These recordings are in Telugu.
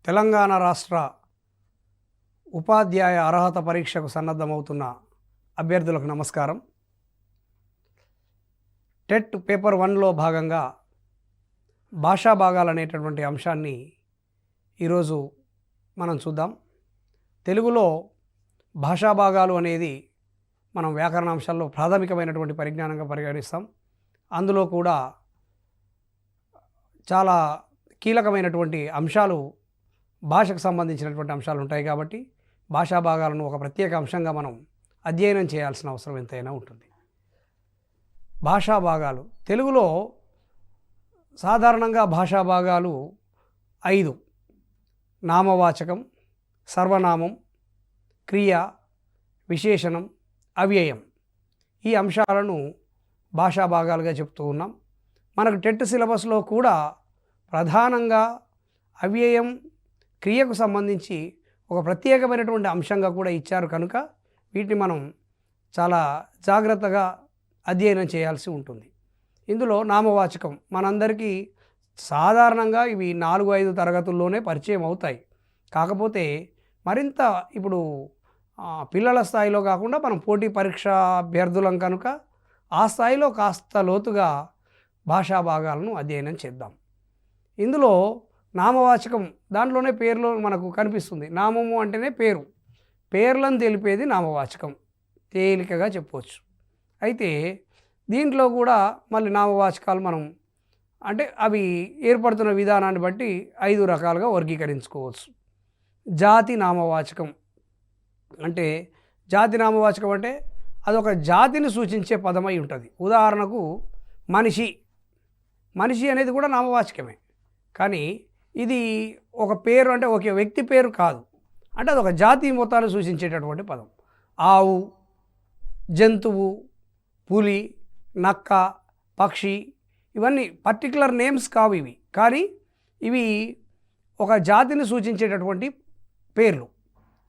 తెలంగాణ రాష్ట్ర ఉపాధ్యాయ అర్హత పరీక్షకు సన్నద్ధమవుతున్న అభ్యర్థులకు నమస్కారం. టెట్ పేపర్ 1లో భాగంగా భాషా భాగాలు అనేటటువంటి అంశాన్ని ఈరోజు మనం చూద్దాం. తెలుగులో భాషా భాగాలు అనేది మనం వ్యాకరణ అంశాల్లో ప్రాథమికమైనటువంటి పరిజ్ఞానంగా పరిగణిస్తాం. అందులో కూడా చాలా కీలకమైనటువంటి అంశాలు భాషకు సంబంధించినటువంటి అంశాలు ఉంటాయి కాబట్టి భాషా భాగాలను ఒక ప్రత్యేక అంశంగా మనం అధ్యయనం చేయాల్సిన అవసరం ఎంతైనా ఉంటుంది. భాషా భాగాలు తెలుగులో సాధారణంగా భాషా భాగాలు 5: నామవాచకం, సర్వనామం, క్రియ, విశేషణం, అవ్యయం. ఈ అంశాలను భాషా భాగాలుగా చెప్తూ ఉన్నాం. మనకు టెట్ సిలబస్లో కూడా ప్రధానంగా అవ్యయం, క్రియకు సంబంధించి ఒక ప్రత్యేకమైనటువంటి అంశంగా కూడా ఇచ్చారు కనుక వీటిని మనం చాలా జాగ్రత్తగా అధ్యయనం చేయాల్సి ఉంటుంది. ఇందులో నామవాచకం మనందరికీ సాధారణంగా ఇవి 4-5 తరగతుల్లోనే పరిచయం అవుతాయి. కాకపోతే మరింత ఇప్పుడు పిల్లల స్థాయిలో కాకుండా మనం పోటీ పరీక్ష అభ్యర్థులం కనుక ఆ స్థాయిలో కాస్త లోతుగా భాషా భాగాలను అధ్యయనం చేద్దాం. ఇందులో నామవాచకం దాంట్లోనే పేరులో మనకు కనిపిస్తుంది. నామము అంటేనే పేరు, పేర్లను తెలిపేది నామవాచకం, తేలికగా చెప్పవచ్చు. అయితే దీంట్లో కూడా మళ్ళీ నామవాచకాలు మనం అంటే అవి ఏర్పడుతున్న విధానాన్ని బట్టి 5 రకాలుగా వర్గీకరించుకోవచ్చు. జాతి నామవాచకం అంటే జాతి నామవాచకం అంటే అదొక జాతిని సూచించే పదమై ఉంటుంది. ఉదాహరణకు మనిషి, మనిషి అనేది కూడా నామవాచకమే, కానీ ఇది ఒక పేరు అంటే ఒక వ్యక్తి పేరు కాదు, అంటే అదొక జాతి మొత్తాన్ని సూచించేటటువంటి పదం. ఆవు, జంతువు, పులి, నక్క, పక్షి ఇవన్నీ పర్టికులర్ నేమ్స్ కావు ఇవి, కానీ ఇవి ఒక జాతిని సూచించేటటువంటి పేర్లు.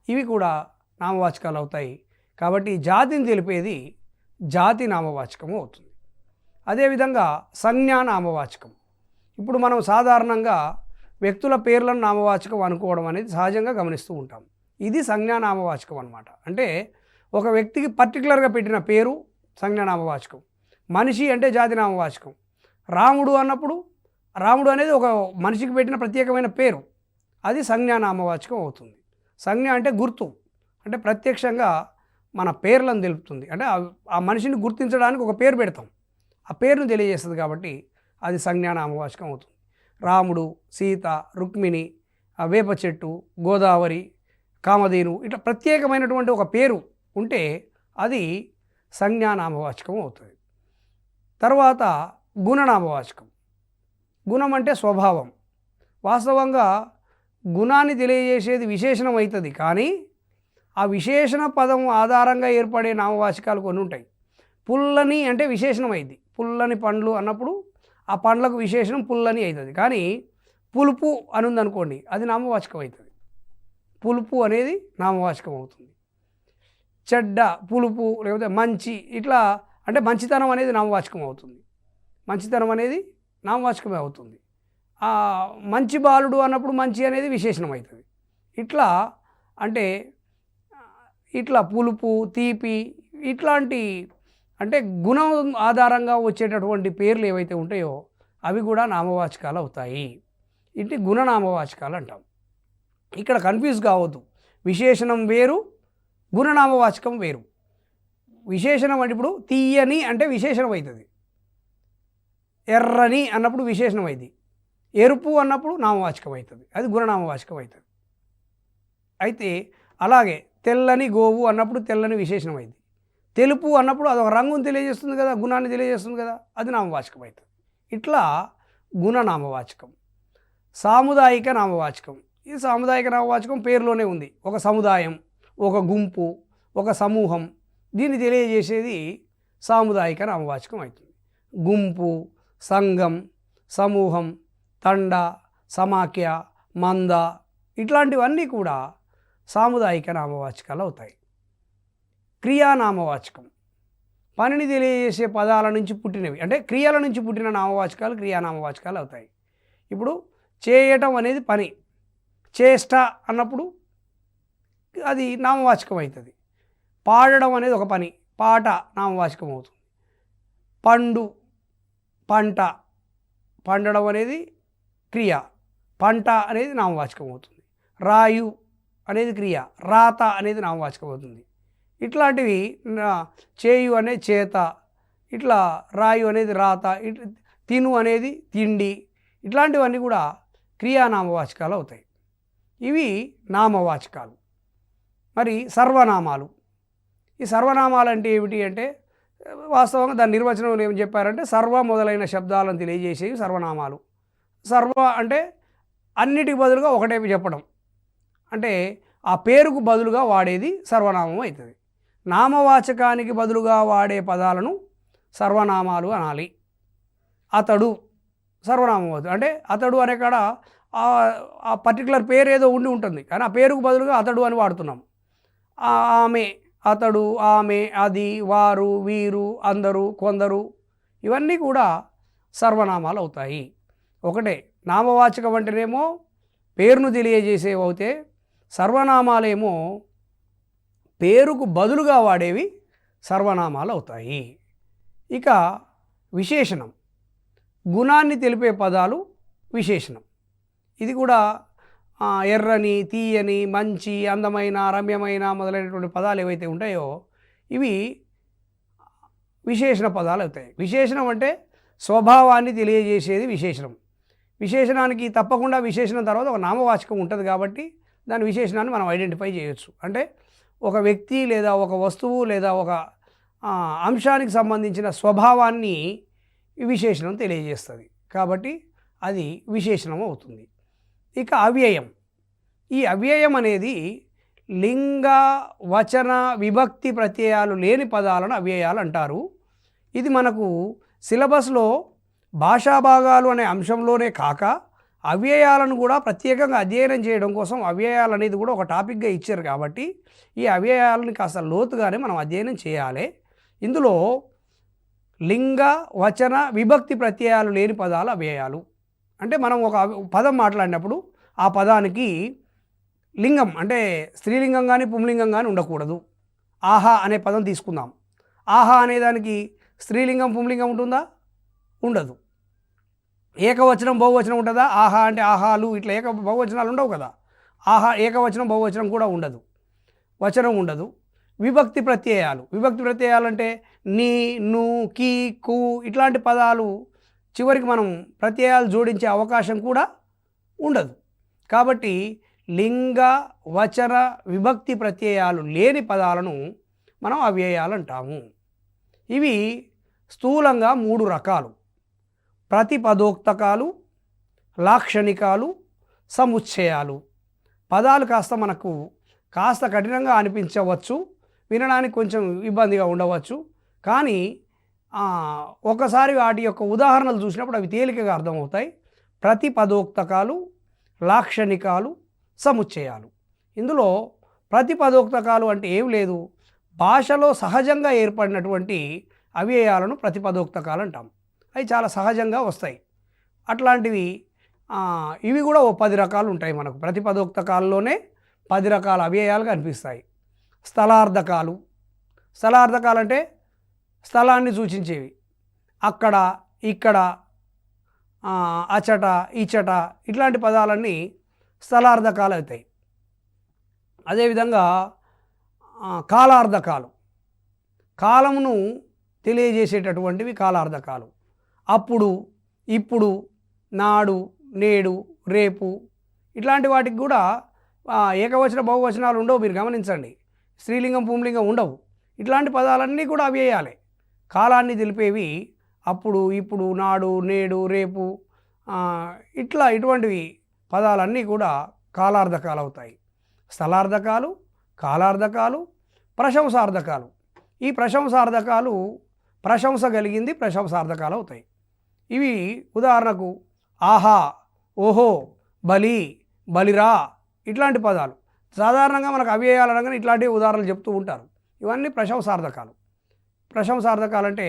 ఇవి కూడా నామవాచకాలు అవుతాయి. కాబట్టి జాతిని తెలిపేది జాతి నామవాచకము అవుతుంది. అదేవిధంగా సంజ్ఞా నామవాచకం. ఇప్పుడు మనం సాధారణంగా వ్యక్తుల పేర్లను నామవాచకం అనుకోవడం అనేది సహజంగా గమనిస్తూ ఉంటాం. ఇది సంజ్ఞా నామవాచకం అన్నమాట. అంటే ఒక వ్యక్తికి పర్టికులర్గా పెట్టిన పేరు సంజ్ఞా నామవాచకం. మనిషి అంటే జాతి నామవాచకం. రాముడు అన్నప్పుడు రాముడు అనేది ఒక మనిషికి పెట్టిన ప్రత్యేకమైన పేరు, అది సంజ్ఞా నామవాచకం అవుతుంది. సంజ్ఞ అంటే గుర్తు, అంటే ప్రత్యక్షంగా మన పేర్లను తెలుపుతుంది. అంటే ఆ మనిషిని గుర్తించడానికి ఒక పేరు పెడతాం, ఆ పేరును తెలియజేస్తుంది కాబట్టి అది సంజ్ఞా నామవాచకం అవుతుంది. రాముడు, సీత, రుక్మిణి, వేప చెట్టు, గోదావరి, కామధేను ఇట్లా ప్రత్యేకమైనటువంటి ఒక పేరు ఉంటే అది సంజ్ఞా నామవాచకం అవుతుంది. తర్వాత గుణనామవాచకం. గుణం అంటే స్వభావం. వాస్తవంగా గుణాన్ని తెలియజేసేది విశేషణం అవుతుంది, కానీ ఆ విశేషణ పదం ఆధారంగా ఏర్పడే నామవాచకాలు కొన్ని ఉంటాయి. పుల్లని అంటే విశేషణం అయింది. పుల్లని పండ్లు అన్నప్పుడు ఆ పండ్లకు విశేషణం పుల్లని అవుతుంది, కానీ పులుపు అని ఉందనుకోండి అది నామవాచకం అవుతుంది. పులుపు అనేది నామవాచకం అవుతుంది. చెడ్డ, పులుపు, లేకపోతే మంచి, ఇట్లా అంటే మంచితనం అనేది నామవాచకం అవుతుంది. మంచితనం అనేది నామవాచకమే అవుతుంది. మంచి బాలుడు అన్నప్పుడు మంచి అనేది విశేషణం అవుతుంది. ఇట్లా అంటే ఇట్లా పులుపు, తీపి ఇట్లాంటి అంటే గుణం ఆధారంగా వచ్చేటటువంటి పేర్లు ఏవైతే ఉంటాయో అవి కూడా నామవాచకాలు అవుతాయి. ఇంటి గుణనామవాచకాలు అంటాం. ఇక్కడ కన్ఫ్యూజ్ కావద్దు, విశేషణం వేరు, గుణనామవాచకం వేరు. విశేషణం అంటే ఇప్పుడు తీయని అంటే విశేషణం అవుతుంది, ఎర్రని అన్నప్పుడు విశేషణం అయింది, ఎరుపు అన్నప్పుడు నామవాచకం అవుతుంది, అది గుణనామవాచకం అవుతుంది. అయితే అలాగే తెల్లని గోవు అన్నప్పుడు తెల్లని విశేషణం అయింది, తెలుపు అన్నప్పుడు అదొక రంగును తెలియజేస్తుంది కదా, గుణాన్ని తెలియజేస్తుంది కదా, అది నామవాచకం అవుతుంది. ఇట్లా గుణనామవాచకం. సాముదాయిక నామవాచకం. ఈ సాముదాయిక నామవాచకం పేరులోనే ఉంది. ఒక సముదాయం, ఒక గుంపు, ఒక సమూహం, దీన్ని తెలియజేసేది సాముదాయిక నామవాచకం అవుతుంది. గుంపు, సంఘం, సమూహం, తండ, సమాఖ్య, మంద ఇట్లాంటివన్నీ కూడా సాముదాయిక నామవాచకాలు అవుతాయి. క్రియానామవాచకం. పనిని తెలియజేసే పదాల నుంచి పుట్టినవి, అంటే క్రియల నుంచి పుట్టిన నామవాచకాలు క్రియానామవాచకాలు అవుతాయి. ఇప్పుడు చేయటం అనేది పని, చేష్ట అన్నప్పుడు అది నామవాచకం అవుతుంది. పాడడం అనేది ఒక పని, పాట నామవాచకం అవుతుంది. పండు, పంట, పండడం అనేది క్రియ, పంట అనేది నామవాచకం అవుతుంది. రాయు అనేది క్రియ, రాత అనేది నామవాచకం అవుతుంది. ఇట్లాంటివి చేయు అనేది చేత, ఇట్లా రాయు అనేది రాత, తిను అనేది తిండి, ఇట్లాంటివన్నీ కూడా క్రియానామవాచకాలు అవుతాయి. ఇవి నామవాచకాలు. మరి సర్వనామాలు. ఈ సర్వనామాలు అంటే ఏమిటి అంటే వాస్తవంగా దాని నిర్వచనంలో ఏం చెప్పారంటే సర్వ మొదలైన శబ్దాలను తెలియజేసేవి సర్వనామాలు. సర్వ అంటే అన్నిటికి బదులుగా ఒకటే చెప్పడం, అంటే ఆ పేరుకు బదులుగా వాడేది సర్వనామం అవుతుంది. నామవాచకానికి బదులుగా వాడే పదాలను సర్వనామాలు అనాలి. అతడు సర్వనామం అవుతుంది. అంటే అతడు అనే కాడ ఆ పర్టికులర్ పేరు ఏదో ఉండి ఉంటుంది, కానీ ఆ పేరుకు బదులుగా అతడు అని వాడుతున్నాం. ఆమె, అతడు, ఆమె, అది, వారు, వీరు, అందరూ, కొందరు, ఇవన్నీ కూడా సర్వనామాలు అవుతాయి. ఒకటే నామవాచకం అంటేనేమో పేరును తెలియజేసేవి అవుతే, సర్వనామాలేమో పేరుకు బదులుగా వాడేవి సర్వనామాలు అవుతాయి. ఇక విశేషణం, గుణాన్ని తెలిపే పదాలు విశేషణం. ఇది కూడా ఎర్రని, తీయని, మంచి, అందమైన, రమ్యమైన మొదలైనటువంటి పదాలు ఏవైతే ఉంటాయో ఇవి విశేషణ పదాలు అవుతాయి. విశేషణం అంటే స్వభావాన్ని తెలియజేసేది విశేషణం. విశేషణానికి తప్పకుండా విశేషణం తర్వాత ఒక నామవాచకం ఉంటుంది కాబట్టి దాని విశేషణాన్ని మనం ఐడెంటిఫై చేయొచ్చు. అంటే ఒక వ్యక్తి లేదా ఒక వస్తువు లేదా ఒక అంశానికి సంబంధించిన స్వభావాన్ని విశేషణం తెలియజేస్తుంది కాబట్టి అది విశేషణం అవుతుంది. ఇక అవ్యయం. ఈ అవ్యయం అనేది లింగ, వచన, విభక్తి ప్రత్యయాలు లేని పదాలను అవ్యయాలు అంటారు. ఇది మనకు సిలబస్లో భాషా భాగాలు అనే అంశంలోనే కాక అవ్యయాలను కూడా ప్రత్యేకంగా అధ్యయనం చేయడం కోసం అవ్యయాలు అనేది కూడా ఒక టాపిక్గా ఇచ్చారు కాబట్టి ఈ అవ్యయాలను కాస్త లోతుగానే మనం అధ్యయనం చేయాలి. ఇందులో లింగ, వచన, విభక్తి ప్రత్యయాలు లేని పదాలు అవ్యయాలు. అంటే మనం ఒక పదం మాట్లాడినప్పుడు ఆ పదానికి లింగం అంటే స్త్రీలింగం కానీ పుంలింగం కానీ ఉండకూడదు. ఆహా అనే పదం తీసుకుందాం. ఆహా అనేదానికి స్త్రీలింగం పుంలింగం ఉంటుందా? ఉండదు. ఏకవచనం బహువచనం ఉంటుందా? ఆహా అంటే ఆహాలు, ఇట్లా బహువచనాలు ఉండవు కదా. ఆహా ఏకవచనం బహువచనం కూడా ఉండదు, వచనం ఉండదు. విభక్తి ప్రత్యయాలు, విభక్తి ప్రత్యయాలు అంటే నీ, ను, కి, కు ఇట్లాంటి పదాలు చివరికి మనం ప్రత్యయాలు జోడించే అవకాశం కూడా ఉండదు. కాబట్టి లింగ, వచన, విభక్తి ప్రత్యయాలు లేని పదాలను మనం అవ్యయాలు అంటాము. ఇవి స్థూలంగా 3 రకాలు: ప్రతిపదోక్తకాలు, లాక్షణికాలు, సముచ్చయాలు. పదాలు మనకు కాస్త కఠినంగా అనిపించవచ్చు, వినడానికి కొంచెం ఇబ్బందిగా ఉండవచ్చు, కానీ ఒకసారి వాటి యొక్క ఉదాహరణలు చూసినప్పుడు అవి తేలికగా అర్థమవుతాయి. ప్రతిపదోక్తకాలు, లాక్షణికాలు, సముచ్చయాలు. ఇందులో ప్రతిపదోక్తకాలు అంటే ఏం లేదు, భాషలో సహజంగా ఏర్పడినటువంటి అవ్యయాలను ప్రతిపదోక్తకాలు అంటాం. అవి చాలా సహజంగా వస్తాయి. అట్లాంటివి ఇవి కూడా ఓ 10 రకాలు ఉంటాయి. మనకు ప్రతిపదోక్తకాల్లోనే 10 రకాల అవ్యయాలు కనిపిస్తాయి. స్థలార్థకాలు. స్థలార్థకాలు అంటే స్థలాన్ని సూచించేవి. అక్కడ, ఇక్కడ, అచట, ఇచట ఇట్లాంటి పదాలన్నీ స్థలార్థకాలు అవుతాయి. అదేవిధంగా కాలార్థకాలు, కాలమును తెలియజేసేటటువంటివి కాలార్థకాలు. అప్పుడు, ఇప్పుడు, నాడు, నేడు, రేపు ఇట్లాంటి వాటికి కూడా ఏకవచన బహువచనాలు ఉండవు. మీరు గమనించండి, స్త్రీలింగం పుంలింగం ఉండవు. ఇట్లాంటి పదాలన్నీ కూడా అవ్యయాలే. కాలాన్ని తెలిపేవి అప్పుడు, ఇప్పుడు, నాడు, నేడు, రేపు ఇటువంటివి పదాలన్నీ కూడా కాలార్థకాలు అవుతాయి. స్థలార్థకాలు, కాలార్థకాలు, ప్రశంసార్థకాలు. ఈ ప్రశంసార్థకాలు ప్రశంస కలిగింది ప్రశంసార్థకాలు అవుతాయి. ఇవి ఉదాహరణకు ఆహా, ఓహో, బలి, బలిరా ఇట్లాంటి పదాలు. సాధారణంగా మనకు అవ్యయాలు అనగానే ఇట్లాంటి ఉదాహరణలు చెప్తూ ఉంటారు. ఇవన్నీ ప్రశంసార్థకాలు. ప్రశంసార్థకాలు అంటే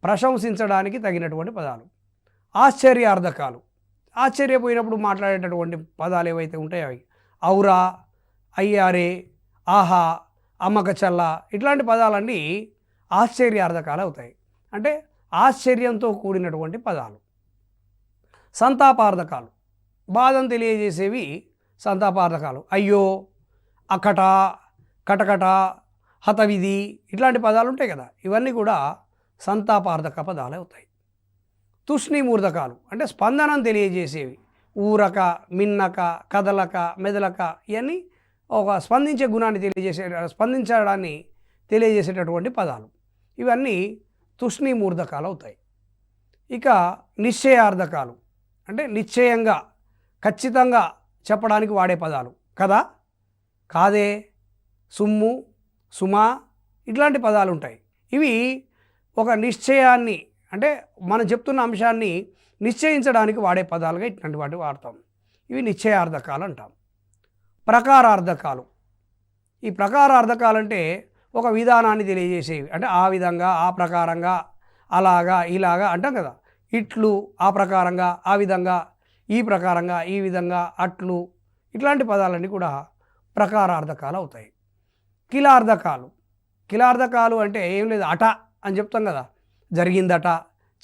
ప్రశంసించడానికి తగినటువంటి పదాలు. ఆశ్చర్యార్థకాలు, ఆశ్చర్యపోయినప్పుడు మాట్లాడేటటువంటి పదాలు ఏవైతే ఉంటాయో అవి ఔరా, అయ్యారే, ఆహా, అమ్మకచల్ల ఇట్లాంటి పదాలన్నీ ఆశ్చర్యార్థకాలు అవుతాయి. అంటే ఆశ్చర్యంతో కూడినటువంటి పదాలు. సంతాపార్థకాలు, బాధను తెలియజేసేవి సంతాపార్థకాలు. అయ్యో, అక్కట, కటకట, హతవిధి ఇట్లాంటి పదాలు ఉంటాయి కదా, ఇవన్నీ కూడా సంతాపార్థక పదాలు అవుతాయి. తూష్ణీమూర్ధకాలు అంటే స్పందనను తెలియజేసేవి. ఊరక, మిన్నక, కదలక, మెదలక ఇవన్నీ ఒక స్పందించే గుణాన్ని స్పందించడాన్ని తెలియజేసేటటువంటి పదాలు. ఇవన్నీ తూష్ణీమూర్ధకాలు అవుతాయి. ఇక నిశ్చయార్థకాలు అంటే నిశ్చయంగా, ఖచ్చితంగా చెప్పడానికి వాడే పదాలు. కదా, కాదే, సుమ్ము, సుమా ఇట్లాంటి పదాలు ఉంటాయి. ఇవి ఒక నిశ్చయాన్ని అంటే మనం చెప్తున్న అంశాన్ని నిశ్చయించడానికి వాడే పదాలుగా ఇట్లాంటి వాటి వాడతాం. ఇవి నిశ్చయార్థకాలు అంటాం. ప్రకారార్థకాలు, ఈ ప్రకారార్థకాలు అంటే ఒక విధానాన్ని తెలియజేసేవి. అంటే ఆ విధంగా, ఆ ప్రకారంగా, అలాగా, ఇలాగా అంటాం కదా. ఇట్లు, ఆ ప్రకారంగా, ఆ విధంగా, ఈ ప్రకారంగా, ఈ విధంగా, అట్లు ఇట్లాంటి పదాలన్నీ కూడా ప్రకారార్థకాలు అవుతాయి. కిలార్థకాలు, కిలార్థకాలు అంటే ఏం లేదు, అట అని చెప్తాం కదా, జరిగిందట,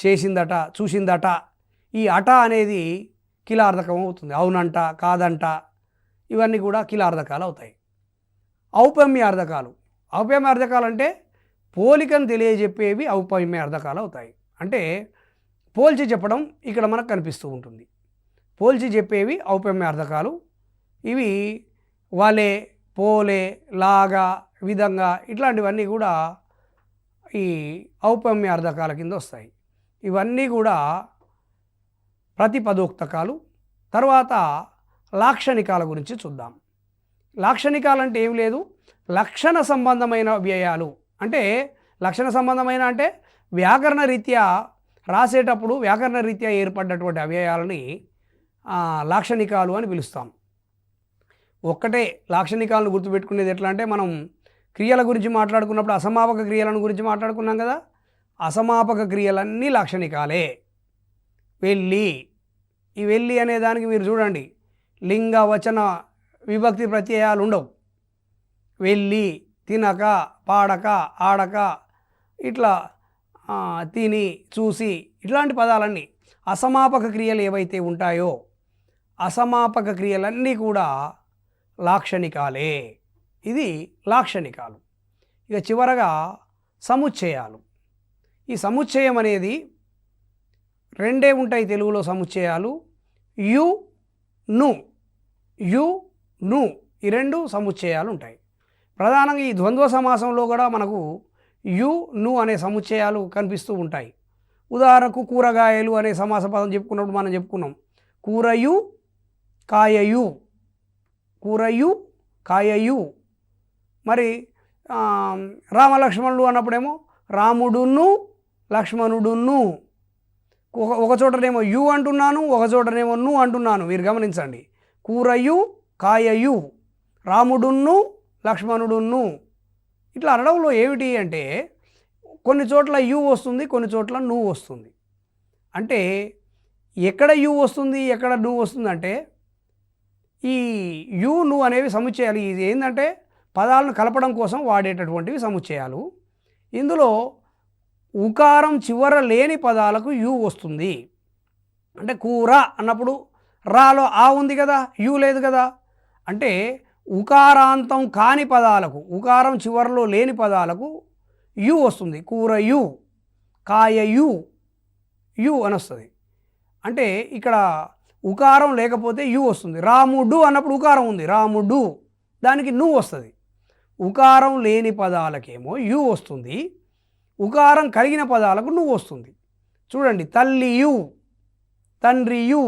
చేసిందట, చూసిందట. ఈ అట అనేది కిలార్థకం అవుతుంది. అవునంట, కాదంట ఇవన్నీ కూడా కిలార్థకాలు అవుతాయి. ఔపమ్యార్థకాలు, ఔపమ్యార్థకాలు అంటే పోలికను తెలియజెప్పేవి ఔపమ్యార్థకాలు అవుతాయి. అంటే పోల్చి చెప్పడం ఇక్కడ మనకు కనిపిస్తూ ఉంటుంది. పోల్చి చెప్పేవి ఔపమ్యార్థకాలు. ఇవి వలె, పోలే, లాగా, విధంగా ఇట్లాంటివన్నీ కూడా ఈ ఔపమ్యార్థకాల కింద వస్తాయి. ఇవన్నీ కూడా ప్రతిపదోక్తకాలు. తర్వాత లాక్షణికాల గురించి చూద్దాం. లాక్షణికాలు అంటే ఏం లేదు, లక్షణ సంబంధమైన వ్యయాలు. అంటే లక్షణ సంబంధమైన అంటే వ్యాకరణ రీత్యా రాసేటప్పుడు వ్యాకరణ రీత్యా ఏర్పడినటువంటి అవ్యయాలని లాక్షణికాలు అని పిలుస్తాం. ఒక్కటే లాక్షణికాలను గుర్తుపెట్టుకునేది ఎట్లా అంటే, మనం క్రియల గురించి మాట్లాడుకున్నప్పుడు అసమాపక క్రియలను గురించి మాట్లాడుకున్నాం కదా, అసమాపక క్రియలన్నీ లాక్షణికాలే. వెళ్ళి, ఈ వెళ్ళి అనే దానికి మీరు చూడండి, లింగ వచన విభక్తి ప్రత్యయాలు ఉండవు. వెళ్ళి, తినక, పాడక, ఆడక ఇట్లా తిని, చూసి ఇట్లాంటి పదాలన్నీ అసమాపక క్రియలు ఏవైతే ఉంటాయో అసమాపక క్రియలన్నీ కూడా లాక్షణికాలే. ఇది లాక్షణికాలు. ఇక చివరగా సముచ్చయాలు. ఈ సముచ్చయం అనేది రెండే ఉంటాయి తెలుగులో సముచ్చయాలు. యు, ను, యు, ను ఈ రెండు సముచ్చయాలు ఉంటాయి. ప్రధానంగా ఈ ద్వంద్వ సమాసంలో కూడా మనకు యు, ను అనే సముచ్చయాలు కనిపిస్తూ ఉంటాయి. ఉదాహరణకు కూరగాయలు అనే సమాస పదం చెప్పుకున్నప్పుడు మనం చెప్పుకున్నాం, కూరయు, కాయయు, కూరయు, కాయయు. మరి రామలక్ష్మణుడు అన్నప్పుడేమో రాముడును, లక్ష్మణుడును. ఒక చోటనేమో యు అంటున్నాను, ఒక చోటనేమో ను అంటున్నాను. మీరు గమనించండి, కూరయు, కాయయు, రాముడును, లక్ష్మణుడును. ఇట్లా అనడంలో ఏమిటి అంటే, కొన్ని చోట్ల యు వస్తుంది, కొన్ని చోట్ల ను వస్తుంది. అంటే ఎక్కడ యు వస్తుంది, ఎక్కడ ను వస్తుంది అంటే, ఈ యు, ను అనేవి సముచ్చయాలు. ఇది ఏంటంటే పదాలను కలపడం కోసం వాడేటటువంటివి సముచ్చయాలు. ఇందులో ఉకారం చివర లేని పదాలకు యు వస్తుంది. అంటే కూర అన్నప్పుడు రాలో ఆ ఉంది కదా, యు లేదు కదా. అంటే ఉకారాంతం కాని పదాలకు, ఉకారం చివరలో లేని పదాలకు యు వస్తుంది. కూరయు, కాయయు, యు అని వస్తుంది. అంటే ఇక్కడ ఉకారం లేకపోతే యు వస్తుంది. రాముడు అన్నప్పుడు ఉకారం ఉంది, రాముడు, దానికి ను వస్తుంది. ఉకారం లేని పదాలకేమో యు వస్తుంది, ఉకారం కలిగిన పదాలకు ను వస్తుంది. చూడండి, తల్లియు, తండ్రియు,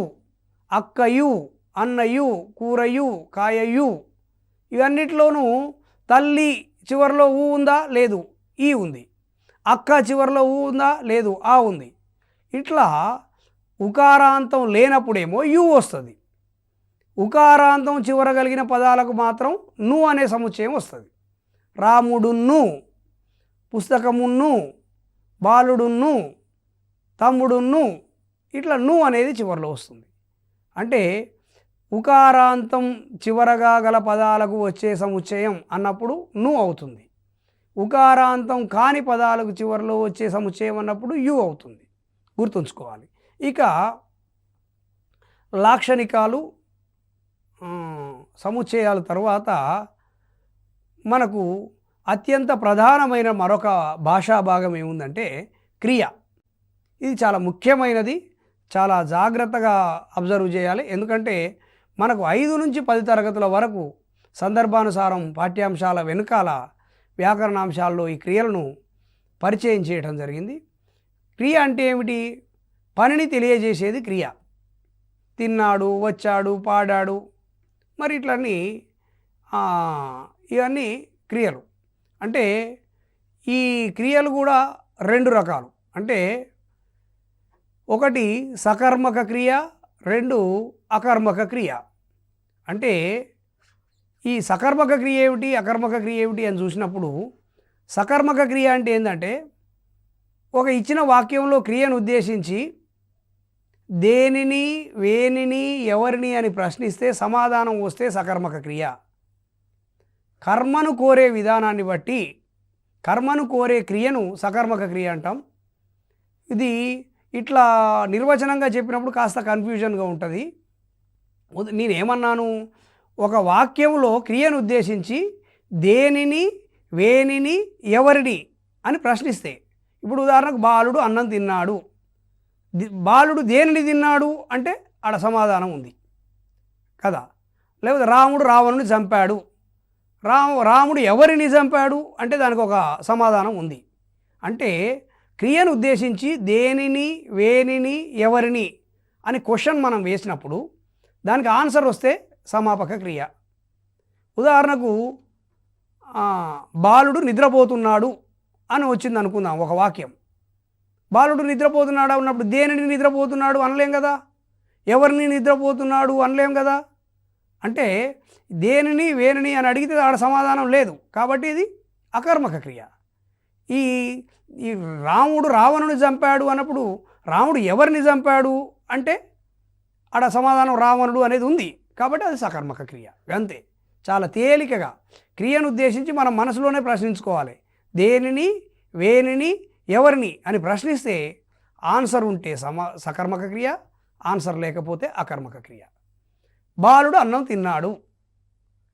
అక్కయు, అన్నయు, కూరయు, కాయయు ఇవన్నిటిలోనూ తల్లి చివరిలో ఊ ఉందా, లేదు, ఈ ఉంది. అక్క చివరిలో ఊ ఉందా, లేదు, ఆ ఉంది. ఇట్లా ఉకారాంతం లేనప్పుడేమో యు వస్తుంది. ఉకారాంతం చివర కలిగిన పదాలకు మాత్రం ను అనే సముచ్చయం వస్తుంది. రాముడును, పుస్తకమును, బాలుడును, తమ్ముడును ఇట్లా ను అనేది చివరిలో వస్తుంది. అంటే ఉకారాంతం చివరగా గల పదాలకు వచ్చే సముచ్చయం అన్నప్పుడు ను అవుతుంది. ఉకారాంతం కాని పదాలకు చివరిలో వచ్చే సముచ్చయం అన్నప్పుడు యు అవుతుంది. గుర్తుంచుకోవాలి. ఇక లాక్షణికాలు సముచ్చయాల తర్వాత మనకు అత్యంత ప్రధానమైన మరొక భాషా భాగం ఏముందంటే క్రియ. ఇది చాలా ముఖ్యమైనది. చాలా జాగ్రత్తగా అబ్జర్వ్ చేయాలి. ఎందుకంటే మనకు 5 నుంచి 10 తరగతుల వరకు సందర్భానుసారం పాఠ్యాంశాల వెనుకాల వ్యాకరణాంశాల్లో ఈ క్రియలను పరిచయం చేయడం జరిగింది. క్రియ అంటే ఏమిటి? పనిని తెలియజేసేది క్రియ. తిన్నాడు, వచ్చాడు, పాడాడు, మరి ఇట్లన్నీ ఇవన్నీ క్రియలు. అంటే ఈ క్రియలు కూడా 2 రకాలు. అంటే ఒకటి సకర్మక క్రియ, 2 అకర్మక క్రియ. అంటే ఈ సకర్మక క్రియ ఏమిటి, అకర్మక క్రియ ఏమిటి అని చూసినప్పుడు సకర్మక క్రియ అంటే ఏంటంటే ఒక ఇచ్చిన వాక్యంలో క్రియను ఉద్దేశించి దేనిని, వేనిని, ఎవరిని అని ప్రశ్నిస్తే సమాధానం వస్తే సకర్మక క్రియ. కర్మను కోరే విధానాన్ని బట్టి కర్మను కోరే క్రియను సకర్మక క్రియ అంటాం. ఇది ఇట్లా నిర్వచనంగా చెప్పినప్పుడు కాస్త కన్ఫ్యూజన్గా ఉంటుంది. నేనేమన్నాను, ఒక వాక్యంలో క్రియను ఉద్దేశించి దేనిని, వేనిని, ఎవరిని అని ప్రశ్నిస్తే, ఇప్పుడు ఉదాహరణకు బాలుడు అన్నం తిన్నాడు. బాలుడు దేనిని తిన్నాడు అంటే ఆడ సమాధానం ఉంది కదా. లేకపోతే రాముడు రావణుని చంపాడు. రాముడు ఎవరిని చంపాడు అంటే దానికి ఒక సమాధానం ఉంది. అంటే క్రియను ఉద్దేశించి దేనిని, వేనిని, ఎవరిని అని క్వశ్చన్ మనం వేసినప్పుడు దానికి ఆన్సర్ వస్తే సమాపక క్రియ. ఉదాహరణకు బాలుడు నిద్రపోతున్నాడు అని వచ్చింది అనుకుందాం ఒక వాక్యం. బాలుడు నిద్రపోతున్నాడు ఉన్నప్పుడు దేనిని నిద్రపోతున్నాడు అనలేం కదా, ఎవరిని నిద్రపోతున్నాడు అనలేం కదా. అంటే దేనిని, వేనిని అని అడిగితే ఆడ సమాధానం లేదు. కాబట్టి ఇది అకర్మక క్రియ. ఈ రాముడు రావణుని చంపాడు అన్నప్పుడు రాముడు ఎవరిని చంపాడు అంటే ఆడ సమాధానం రావణుడు అనేది ఉంది. కాబట్టి అది సకర్మక క్రియ. అంతే. చాలా తేలికగా క్రియను ఉద్దేశించి మనం మనసులోనే ప్రశ్నించుకోవాలి. దేనిని, వేనిని, ఎవరిని అని ప్రశ్నిస్తే ఆన్సర్ ఉంటే సకర్మక క్రియ, ఆన్సర్ లేకపోతే అకర్మక క్రియ. బాలుడు అన్నం తిన్నాడు.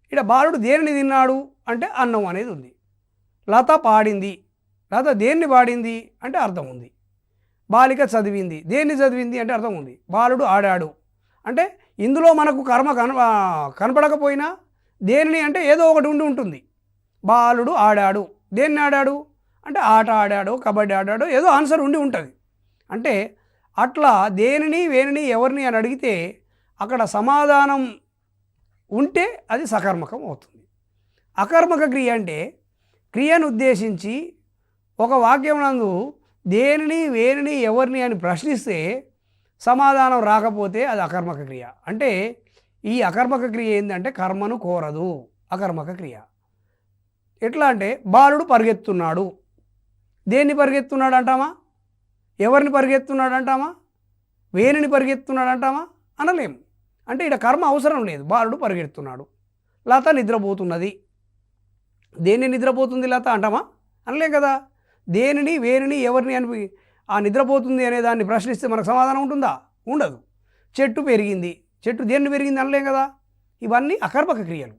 ఇక్కడ బాలుడు దేనిని తిన్నాడు అంటే అన్నం అనేది ఉంది. లత పాడింది. లత దేన్ని పాడింది అంటే అర్థం ఉంది. బాలిక చదివింది. దేన్ని చదివింది అంటే అర్థం ఉంది. బాలుడు ఆడాడు అంటే ఇందులో మనకు కర్మ కనపడకపోయినా దేనిని అంటే ఏదో ఒకటి ఉంటుంది. బాలుడు ఆడాడు. దేన్ని ఆడాడు అంటే ఆట ఆడాడు, కబడ్డీ ఆడాడు, ఏదో ఆన్సర్ ఉంటుంది. అంటే అట్లా దేనిని, వేనిని, ఎవరిని అని అడిగితే అక్కడ సమాధానం ఉంటే అది సకర్మకం అవుతుంది. అకర్మక క్రియ అంటే క్రియను ఉద్దేశించి ఒక వాక్యం నందు దేనిని, వేనిని, ఎవరిని అని ప్రశ్నిస్తే సమాధానం రాకపోతే అది అకర్మక క్రియ. అంటే ఈ అకర్మక క్రియ ఏంటంటే కర్మను కోరదు. అకర్మక క్రియ ఎట్లా అంటే బాలుడు పరిగెత్తున్నాడు. దేన్ని పరిగెత్తున్నాడు అంటామా, ఎవరిని పరిగెత్తున్నాడు అంటామా, వేనిని పరిగెత్తున్నాడు అంటామా అనలేము. అంటే ఇక్కడ కర్మ అవసరం లేదు. బాలుడు పరిగెడుతున్నాడు. లత నిద్రపోతున్నది. దేన్ని నిద్రపోతుంది లత అంటామా అనలేం కదా. దేనిని, వేనిని, ఎవరిని అని ఆ నిద్రపోతుంది అనే దాన్ని ప్రశ్నిస్తే మనకు సమాధానం ఉంటుందా? ఉండదు. చెట్టు పెరిగింది. చెట్టు దేన్ని పెరిగింది అనలేం కదా. ఇవన్నీ అకర్మక క్రియలు.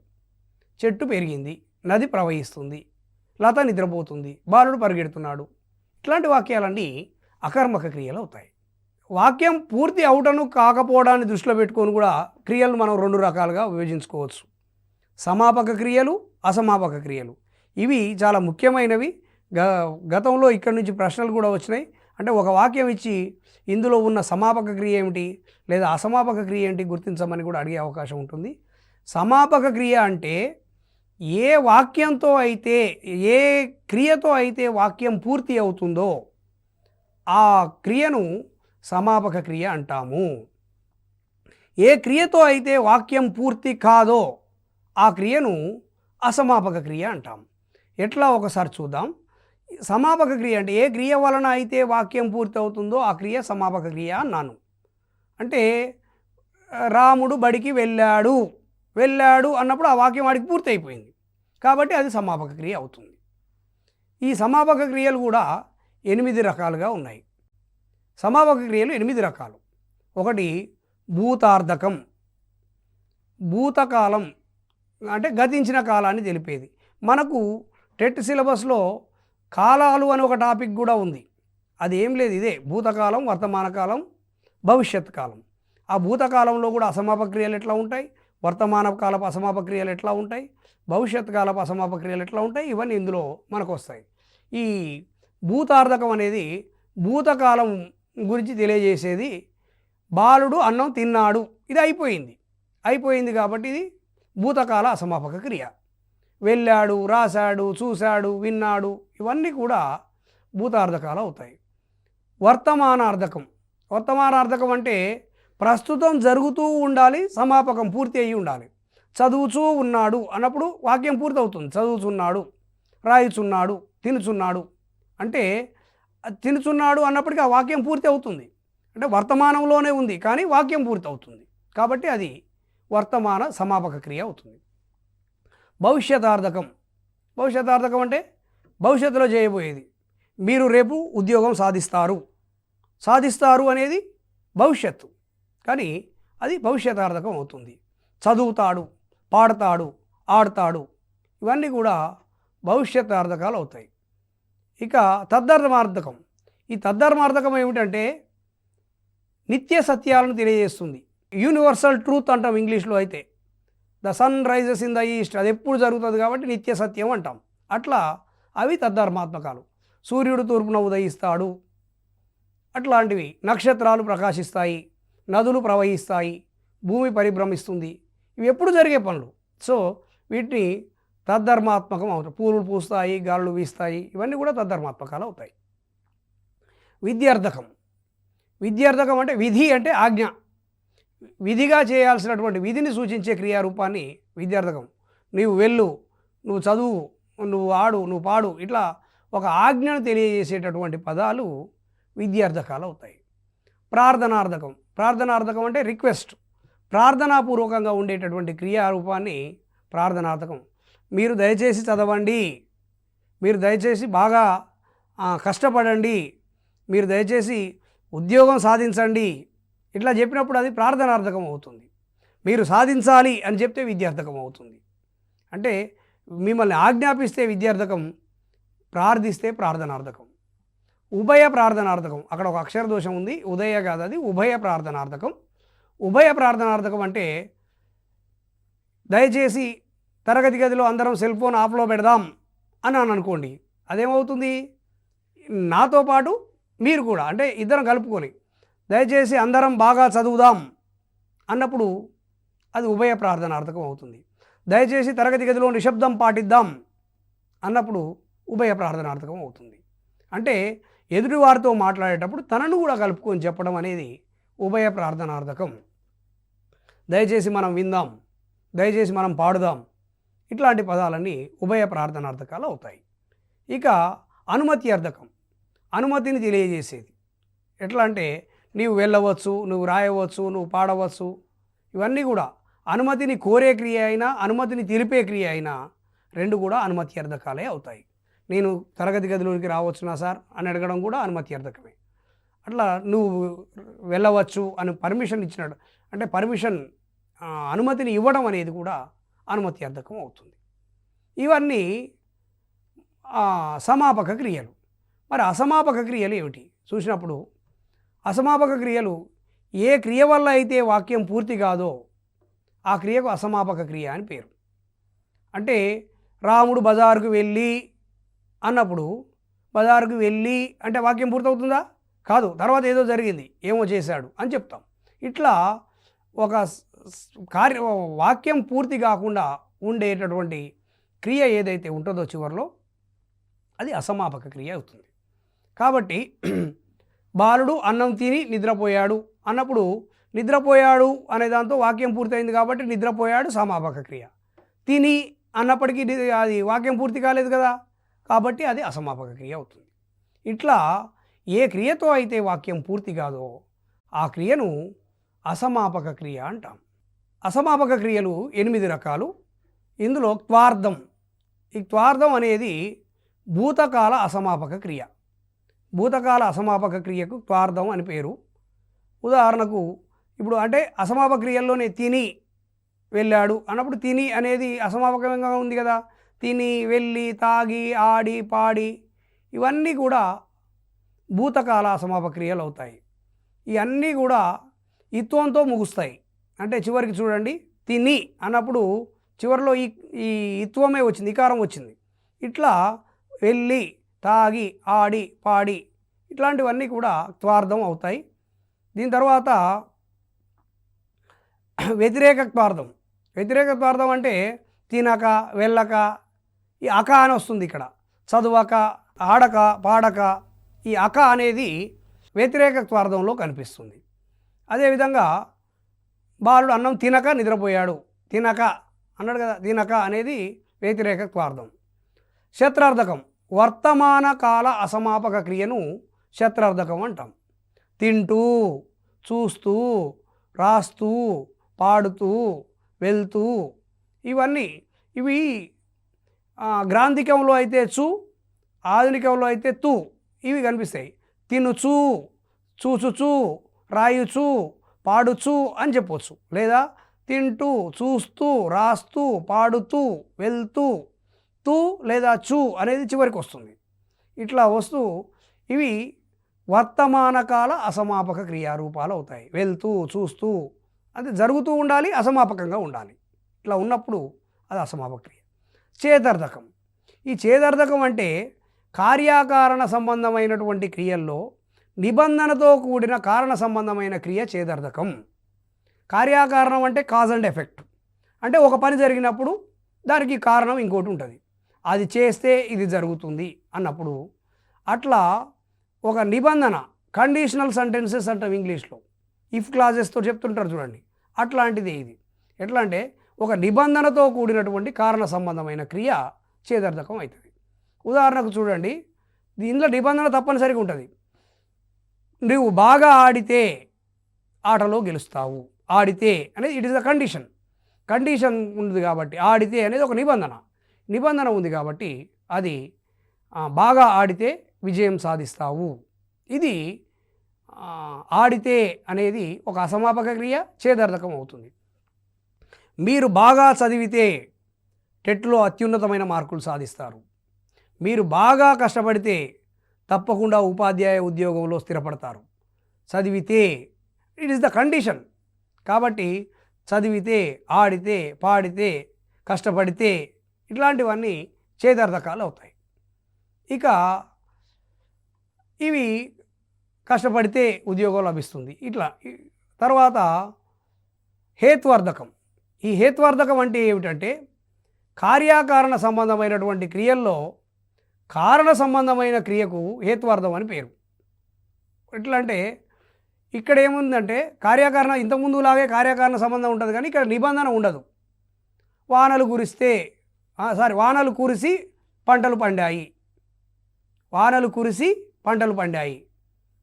చెట్టు పెరిగింది, నది ప్రవహిస్తుంది, లత నిద్రపోతుంది, బాలుడు పరిగెడుతున్నాడు. ఇట్లాంటి వాక్యాలన్నీ అకర్మక క్రియలు అవుతాయి. వాక్యం పూర్తి అవుటను కాకపోవడాన్ని దృష్టిలో పెట్టుకొని కూడా క్రియలు మనం 2 రకాలుగా విభజించుకోవచ్చు. సమాపక క్రియలు, అసమాపక క్రియలు. ఇవి చాలా ముఖ్యమైనవి. గతంలో ఇక్కడి నుంచి ప్రశ్నలు కూడా వచ్చినాయి. అంటే ఒక వాక్యం ఇచ్చి ఇందులో ఉన్న సమాపక క్రియ ఏమిటి లేదా అసమాపక క్రియ ఏంటి గుర్తించమని కూడా అడిగే అవకాశం ఉంటుంది. సమాపక క్రియ అంటే ఏ వాక్యంతో అయితే, ఏ క్రియతో అయితే వాక్యం పూర్తి అవుతుందో ఆ క్రియను సమాపక క్రియ అంటాము. ఏ క్రియతో అయితే వాక్యం పూర్తి కాదో ఆ క్రియను అసమాపక క్రియ అంటాం. ఎట్లా ఒకసారి చూద్దాం. సమాపక క్రియ అంటే ఏ క్రియ వలన అయితే వాక్యం పూర్తి అవుతుందో ఆ క్రియ సమాపక క్రియ అన్నాను. అంటే రాముడు బడికి వెళ్ళాడు, వెళ్ళాడు అన్నప్పుడు ఆ వాక్యం వాడికి పూర్తి అయిపోయింది కాబట్టి అది సమాపక క్రియ అవుతుంది. ఈ సమాపక క్రియలు కూడా 8 రకాలుగా ఉన్నాయి. సమాపక క్రియలు 8 రకాలు. ఒకటి భూతార్థకం, భూతకాలం అంటే గతించిన కాలాన్ని తెలిపేది. మనకు టెట్ సిలబస్లో కాలాలు అని ఒక టాపిక్ కూడా ఉంది. అది ఏం లేదు, ఇదే భూతకాలం, వర్తమాన కాలం, భవిష్యత్ కాలం. ఆ భూతకాలంలో కూడా అసమాపక క్రియలు ఎట్లా ఉంటాయి, వర్తమాన కాలపు అసమాపక క్రియలు ఎట్లా ఉంటాయి, భవిష్యత్ కాలపు అసమాపక క్రియలు ఎట్లా ఉంటాయి, ఇవన్నీ ఇందులో మనకు వస్తాయి. ఈ భూతార్థకం అనేది భూతకాలం గురించి తెలియజేసేది. బాలుడు అన్నం తిన్నాడు, ఇది అయిపోయింది కాబట్టి ఇది భూతకాల అసమాపక క్రియ. వెళ్ళాడు, రాశాడు, చూశాడు, విన్నాడు, ఇవన్నీ కూడా భూతార్థకాలు అవుతాయి. వర్తమానార్థకం అంటే ప్రస్తుతం జరుగుతూ ఉండాలి, సమాపకం పూర్తి అయ్యి ఉండాలి. చదువుచూ ఉన్నాడు అన్నప్పుడు వాక్యం పూర్తి అవుతుంది. చదువుచున్నాడు, రాయుచున్నాడు, తినుచున్నాడు అంటే తినుచున్నాడు అన్నప్పటికీ ఆ వాక్యం పూర్తి అవుతుంది. అంటే వర్తమానంలోనే ఉంది కానీ వాక్యం పూర్తి అవుతుంది కాబట్టి అది వర్తమాన సమాపక క్రియ అవుతుంది. భవిష్యతార్థకం అంటే భవిష్యత్తులో చేయబోయేది. మీరు రేపు ఉద్యోగం సాధిస్తారు అనేది భవిష్యత్తు కానీ అది భవిష్యతార్థకం అవుతుంది. చదువుతాడు, పాడతాడు, ఆడతాడు, ఇవన్నీ కూడా భవిష్యతార్థకాలు అవుతాయి. ఇక తద్ధర్మార్థకం. ఈ తద్ధర్మార్థకం ఏమిటంటే నిత్య సత్యాలను తెలియజేస్తుంది. యూనివర్సల్ ట్రూత్ అంటాం ఇంగ్లీష్లో. అయితే the sun rises in the east, అది ఎప్పుడు జరుగుతుంది కాబట్టి నిత్య సత్యం అంటాం. అట్లా అవి తద్ధర్మాత్మకాలు. సూర్యుడు తూర్పున ఉదయిస్తాడు, అట్లాంటివి. నక్షత్రాలు ప్రకాశిస్తాయి, నదులు ప్రవహిస్తాయి, భూమి పరిభ్రమిస్తుంది, ఇవి ఎప్పుడు జరిగే పనులు. సో వీటిని తద్ధర్మాత్మకం అవుతాయి. పూలు పూస్తాయి, గాలులు వీస్తాయి, ఇవన్నీ కూడా తద్ధర్మాత్మకాలు అవుతాయి. విద్యార్థకం అంటే విధి అంటే ఆజ్ఞ. విధిగా చేయాల్సినటువంటి విధిని సూచించే క్రియారూపాన్ని విద్యార్థకం. నీవు వెళ్ళు, నువ్వు చదువు, నువ్వు ఆడు, నువ్వు పాడు, ఇట్లా ఒక ఆజ్ఞను తెలియజేసేటటువంటి పదాలు విద్యార్థకాలు అవుతాయి. ప్రార్థనార్థకం అంటే రిక్వెస్ట్, ప్రార్థనాపూర్వకంగా ఉండేటటువంటి క్రియారూపాన్ని ప్రార్థనార్థకం. మీరు దయచేసి చదవండి, మీరు దయచేసి బాగా కష్టపడండి, మీరు దయచేసి ఉద్యోగం సాధించండి, ఇట్లా చెప్పినప్పుడు అది ప్రార్థనార్థకం అవుతుంది. మీరు సాధించాలి అని చెప్తే విద్యార్థకం అవుతుంది. అంటే మిమ్మల్ని ఆజ్ఞాపిస్తే విద్యార్థకం, ప్రార్థిస్తే ప్రార్థనార్థకం. ఉభయ ప్రార్థనార్థకం, అక్కడ ఒక అక్షర దోషం ఉంది, ఉదయ కాదు, అది ఉభయ ప్రార్థనార్థకం. ఉభయ ప్రార్థనార్థకం అంటే దయచేసి తరగతి గదిలో అందరం సెల్ ఫోన్ ఆఫ్లో పెడదాం అని అనుకోండి, అదేమవుతుంది, నాతో పాటు మీరు కూడా, అంటే ఇద్దరం కలుపుకొని దయచేసి అందరం బాగా చదువుదాం అన్నప్పుడు అది ఉభయ ప్రార్థనార్థకం అవుతుంది. దయచేసి తరగతి గదిలో నిశ్శబ్దం పాటిద్దాం అన్నప్పుడు ఉభయ ప్రార్థనార్థకం అవుతుంది. అంటే ఎదుటివారితో మాట్లాడేటప్పుడు తనను కూడా కలుపుకొని చెప్పడం అనేది ఉభయ ప్రార్థనార్థకం. దయచేసి మనం విందాం, దయచేసి మనం పాడుదాం, ఇట్లాంటి పదాలన్నీ ఉభయ ప్రార్థనార్థకాలు అవుతాయి. ఇక అనుమతి అర్థకం, అనుమతిని తెలియజేసేది. ఎట్లా అంటే నీవు వెళ్ళవచ్చు, నువ్వు రాయవచ్చు, నువ్వు పాడవచ్చు, ఇవన్నీ కూడా అనుమతిని కోరే క్రియ అయినా అనుమతిని తెలిపే క్రియ అయినా రెండు కూడా అనుమతి అర్థకాలే అవుతాయి. నేను తరగతి గదిలోకి రావచ్చునా సార్ అని అడగడం కూడా అనుమతి అర్థకమే. అట్లా నువ్వు వెళ్ళవచ్చు అని పర్మిషన్ ఇచ్చినట్టు, అంటే పర్మిషన్ అనుమతిని ఇవ్వడం అనేది కూడా అనుమతి అర్థకం అవుతుంది. ఇవన్నీ సమాపక క్రియలు. మరి అసమాపక క్రియలు ఏమిటి చూసినప్పుడు, అసమాపక క్రియలు ఏ క్రియ వల్ల అయితే వాక్యం పూర్తి కాదో ఆ క్రియకు అసమాపక క్రియ అని పేరు. అంటే రాముడు బజారుకు వెళ్ళి అన్నప్పుడు బజారుకు వెళ్ళి అంటే వాక్యం పూర్తవుతుందా? కాదు, తర్వాత ఏదో జరిగింది, ఏమో చేశాడు అని చెప్తాం. ఇట్లా ఒక వాక్యం పూర్తి కాకుండా ఉండేటటువంటి క్రియ ఏదైతే ఉంటుందో చివరిలో అది అసమాపక క్రియ అవుతుంది. కాబట్టి బాలుడు అన్నం తిని నిద్రపోయాడు అన్నప్పుడు నిద్రపోయాడు అనే దాంతో వాక్యం పూర్తయింది కాబట్టి నిద్రపోయాడు సమాపక క్రియ. తిని అన్నప్పటికీ అది వాక్యం పూర్తి కాలేదు కదా, కాబట్టి అది అసమాపక క్రియ అవుతుంది. ఇట్లా ఏ క్రియతో అయితే వాక్యం పూర్తి కాదో ఆ క్రియను అసమాపక క్రియ అంటాం. అసమాపక క్రియలు 8 రకాలు. ఇందులో క్వార్థం, ఈ క్వార్థం అనేది భూతకాల అసమాపక క్రియ. భూతకాల అసమాపక క్రియకు క్వార్థం అని పేరు. ఉదాహరణకు ఇప్పుడు అంటే అసమాపక క్రియల్లోనే తిని వెళ్ళాడు అన్నప్పుడు తిని అనేది అసమాపకంగా ఉంది కదా. తిని, వెళ్ళి, తాగి, ఆడి, పాడి ఇవన్నీ కూడా భూతకాల అసమాపక క్రియలు అవుతాయి. ఇవన్నీ కూడా ఇత్వంతో ముగుస్తాయి. అంటే చివరికి చూడండి, తిని అన్నప్పుడు చివరిలో ఈ ఇత్వమే వచ్చింది, ఇకారం వచ్చింది. ఇట్లా వెళ్ళి, తాగి, ఆడి, పాడి ఇట్లాంటివన్నీ కూడా క్వార్థం అవుతాయి. దీని తర్వాత వ్యతిరేక క్వార్థం. వ్యతిరేక క్వార్థం అంటే తినక, వెళ్ళక, ఈ అక అని వస్తుంది ఇక్కడ. చదువక, ఆడక, పాడక, ఈ అక అనేది వ్యతిరేక క్వార్థంలో కనిపిస్తుంది. అదేవిధంగా బాలుడు అన్నం తినక నిద్రపోయాడు, తినక అన్నాడు కదా, తినక అనేది వ్యతిరేక క్వార్థం. శత్రార్థకం, వర్తమాన కాల అసమాపక క్రియను శత్రార్థకం అంటాం. తింటూ, చూస్తూ, రాస్తూ, పాడుతూ, వెళ్తూ ఇవి గ్రాంధికంలో అయితే చూ, ఆధునికంలో అయితే తూ ఇవి కనిపిస్తాయి. తినుచు, చూచుచు, రాయుచు, పాడుచు అని చెప్పవచ్చు. లేదా తింటూ, చూస్తూ, రాస్తూ, పాడుతూ, వెళ్తూ, తూ లేదా చూ అనేది చివరికి వస్తుంది. ఇట్లా వస్తూ ఇవి వర్తమానకాల అసమాపక క్రియారూపాలు అవుతాయి. వెళ్తూ, చూస్తూ అంటే జరుగుతూ ఉండాలి, అసమాపకంగా ఉండాలి. ఇట్లా ఉన్నప్పుడు అది అసమాపక క్రియ. చేదర్థకం, ఈ చేదర్థకం అంటే కార్యాకారణ సంబంధమైనటువంటి క్రియల్లో నిబంధనతో కూడిన కారణ సంబంధమైన క్రియ చేదర్థకం. కార్యాకారణం అంటే కాజ్ అండ్ ఎఫెక్ట్. అంటే ఒక పని జరిగినప్పుడు దానికి కారణం ఇంకోటి ఉంటుంది. అది చేస్తే ఇది జరుగుతుంది అన్నప్పుడు అట్లా ఒక నిబంధన, కండిషనల్ సెంటెన్సెస్ అంటాం ఇంగ్లీష్లో, ఇఫ్ క్లాజెస్తో చెప్తుంటారు చూడండి, అట్లాంటిది ఇది. ఎట్లా అంటే ఒక నిబంధనతో కూడినటువంటి కారణ సంబంధమైన క్రియ చేదర్థకం అవుతుంది. ఉదాహరణకు చూడండి, దీనిలో నిబంధన తప్పనిసరిగా ఉంటుంది. నువ్వు బాగా ఆడితే ఆటలో గెలుస్తావు. ఆడితే అనేది ఇట్ ఈస్ ద కండిషన్ ఉంది కాబట్టి, ఆడితే అనేది ఒక నిబంధన ఉంది కాబట్టి అది బాగా ఆడితే విజయం సాధిస్తావు. ఇది ఆడితే అనేది ఒక అసమాపక క్రియ, చేదర్థకం అవుతుంది. మీరు బాగా చదివితే టెట్లో అత్యున్నతమైన మార్కులు సాధిస్తారు. మీరు బాగా కష్టపడితే తప్పకుండా ఉపాధ్యాయ ఉద్యోగంలో స్థిరపడతారు. చదివితే ఇట్ ఈస్ ద కండిషన్. కాబట్టి చదివితే, ఆడితే, పాడితే, కష్టపడితే ఇట్లాంటివన్నీ చేదర్థకాలు అవుతాయి. ఇక ఇవి కష్టపడితే ఉద్యోగం లభిస్తుంది. ఇట్లా తర్వాత హేత్వార్థకం. ఈ హేత్వార్థకం అంటే ఏమిటంటే కార్యాకారణ సంబంధమైనటువంటి క్రియల్లో కారణ సంబంధమైన క్రియకు హేత్వార్థం అని పేరు. ఎట్లా అంటే ఇక్కడ ఏముందంటే కార్యకారణ ఇంతకుముందులాగే కార్యకారణ సంబంధం ఉంటుంది, కానీ ఇక్కడ నిబంధన ఉండదు. వానలు కురిసి పంటలు పండాయి. వానలు కురిసి పంటలు పండాయి.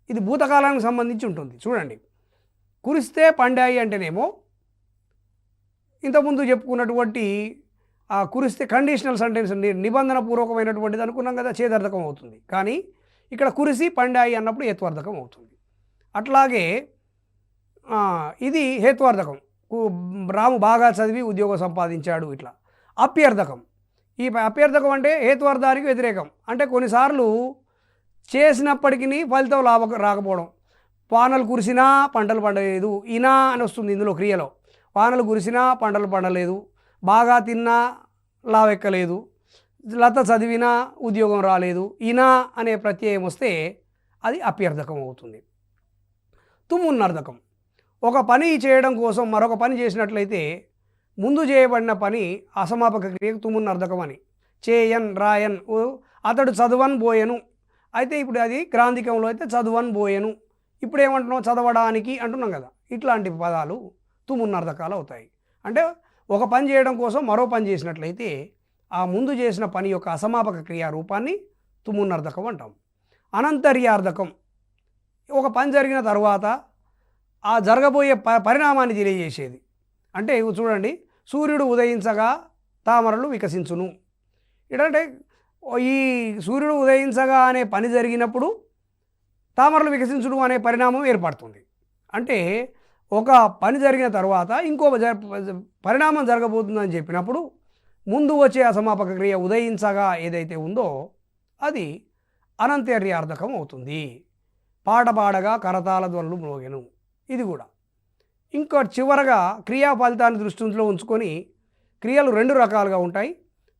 ఇది భూతకాలానికి సంబంధించి ఉంటుంది. చూడండి, కురిస్తే పండాయి అంటేనేమో ఇంతకుముందు చెప్పుకున్నటువంటి కురిస్తే కండిషనల్ సెంటెన్స్, నిబంధన పూర్వకమైనటువంటిది అనుకున్నాం కదా, చేదర్థకం అవుతుంది. కానీ ఇక్కడ కురిసి పండాయి అన్నప్పుడు హేత్వార్థకం అవుతుంది. అట్లాగే ఇది హేత్వార్థకం. రాము బాగా చదివి ఉద్యోగం సంపాదించాడు. ఇట్లా అప్యర్థకం. ఈ అప్యర్థకం అంటే హేత్వార్థానికి వ్యతిరేకం. అంటే కొన్నిసార్లు చేసినప్పటికీ ఫలితం రాకపోవడం. వానలు కురిసినా పంటలు పండలేదు, ఇనా అని వస్తుంది ఇందులో క్రియలో. వానలు కురిసినా పంటలు పండలేదు, బాగా తిన్నా లావెక్కలేదు, లత చదివినా ఉద్యోగం రాలేదు, ఇనా అనే ప్రత్యయం వస్తే అది అప్యర్థకం అవుతుంది. తుమున్నర్థకం. ఒక పని చేయడం కోసం మరొక పని చేసినట్లయితే ముందు చేయబడిన పని అసమాపక క్రియకు తుమున్నర్థకం అని. చేయన్, రాయన్, అతడు చదువన్ బోయెను. అయితే ఇప్పుడు అది గ్రాంధికంలో అయితే చదువన్ బోయెను. ఇప్పుడు ఏమంటున్నాం, చదవడానికి అంటున్నాం కదా. ఇట్లాంటి పదాలు తుమున్నర్థకాలు అవుతాయి. అంటే ఒక పని చేయడం కోసం మరో పని చేసినట్లయితే ఆ ముందు చేసిన పని యొక్క అసమాపక క్రియా రూపాన్ని తుమున్నర్థకం అంటాం. అనంతర్యార్థకం. ఒక పని జరిగిన తర్వాత ఆ జరగబోయే పరిణామాన్ని తెలియజేసేది. అంటే ఇవి చూడండి, సూర్యుడు ఉదయించగా తామరలు వికసించును. ఏంటంటే ఈ సూర్యుడు ఉదయించగా అనే పని జరిగినప్పుడు తామరలు వికసించును అనే పరిణామం ఏర్పడుతుంది. అంటే ఒక పని జరిగిన తర్వాత ఇంకో పరిణామం జరగబోతుందని చెప్పినప్పుడు ముందు వచ్చే అసమాపక క్రియ ఉదయించగా ఏదైతే ఉందో అది అనంతర్యార్థకం అవుతుంది. పాట పాడగా కరతాళ ధ్వనులు మ్రోగెను, ఇది కూడా. ఇంకా చివరగా క్రియా ఫలితాన్ని దృష్టిలో ఉంచుకొని క్రియలు రెండు రకాలుగా ఉంటాయి,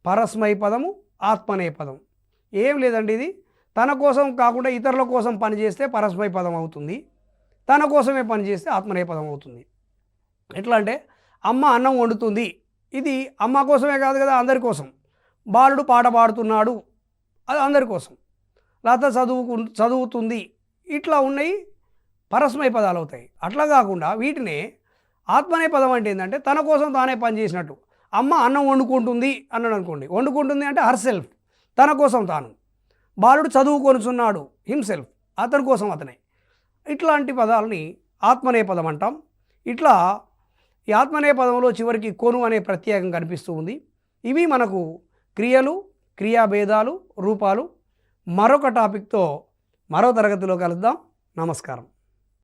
పరస్మై పదము, ఆత్మనే పదం. ఏం లేదండి, ఇది తన కోసం కాకుండా ఇతరుల కోసం పనిచేస్తే పరస్మై పదం అవుతుంది, తన కోసమే పనిచేస్తే ఆత్మనేపదం అవుతుంది. ఎట్లా అంటే అమ్మ అన్నం వండుతుంది, ఇది అమ్మ కోసమే కాదు కదా, అందరి కోసం. బాలుడు పాట పాడుతున్నాడు, అది అందరి కోసం. లత చదువుతుంది, ఇట్లా ఉన్నాయి పరస్మై పదాలు అవుతాయి. అట్లా కాకుండా వీటినే ఆత్మనే పదం అంటే ఏంటంటే తన కోసం తానే పనిచేసినట్టు. అమ్మ అన్నం వండుకుంటుంది అన్నాడు అనుకోండి, వండుకుంటుంది అంటే హర్ సెల్ఫ్, తన కోసం తాను. బాలుడు చదువుకొనుచున్నాడు, హిమ్సెల్ఫ్, అతని కోసం అతనే. ఇట్లాంటి పదాలని ఆత్మనేపదం అంటాం. ఇట్లా ఈ ఆత్మనేపదంలో చివరికి కొను అనే ప్రత్యేకం కనిపిస్తూ ఉంది. ఇవి మనకు క్రియలు, క్రియాభేదాలు, రూపాలు. మరొక టాపిక్తో మరో తరగతిలో కలుద్దాం. నమస్కారం.